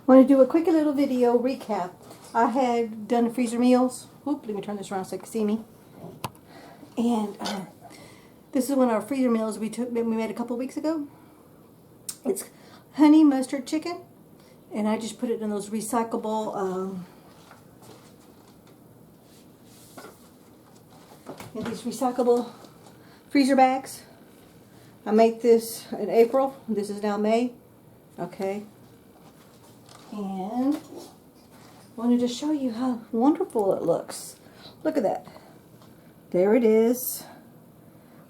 Want to do a quick little video recap. I had done freezer meals. Oop, let me turn this around so you can see me. And this is one of our freezer meals we made a couple weeks ago. It's honey mustard chicken, and I just put it in those recyclable freezer bags. I made this in April. This is now May. Okay. And I wanted to show you how wonderful it looks. Look at that. There it is.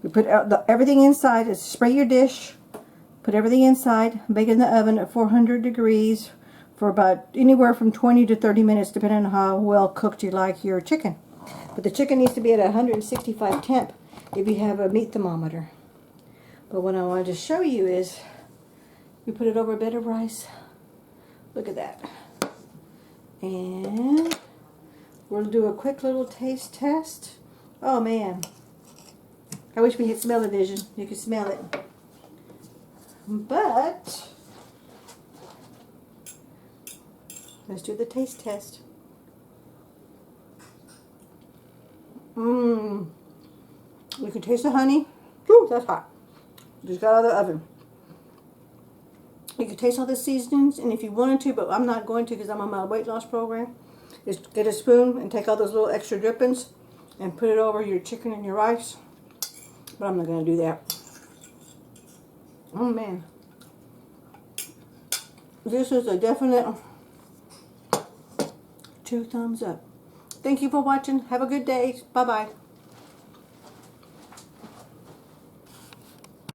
We put everything inside. Just spray your dish. Put everything inside. Bake it in the oven at 400 degrees for about anywhere from 20 to 30 minutes, depending on how well cooked you like your chicken. But the chicken needs to be at 165 temp if you have a meat thermometer. But what I wanted to show you is we put it over a bed of rice. Look at that. And we'll do a quick little taste test. Oh man. I wish we had smell-o-vision. You could smell it. But let's do the taste test. You can taste the honey. Whew, that's hot. Just got out of the oven. You can taste all the seasonings, and if you wanted to, but I'm not going to because I'm on my weight loss program, just get a spoon and take all those little extra drippings and put it over your chicken and your rice. But I'm not going to do that. Oh man. This is a definite 2 thumbs up. Thank you for watching. Have a good day. Bye-bye.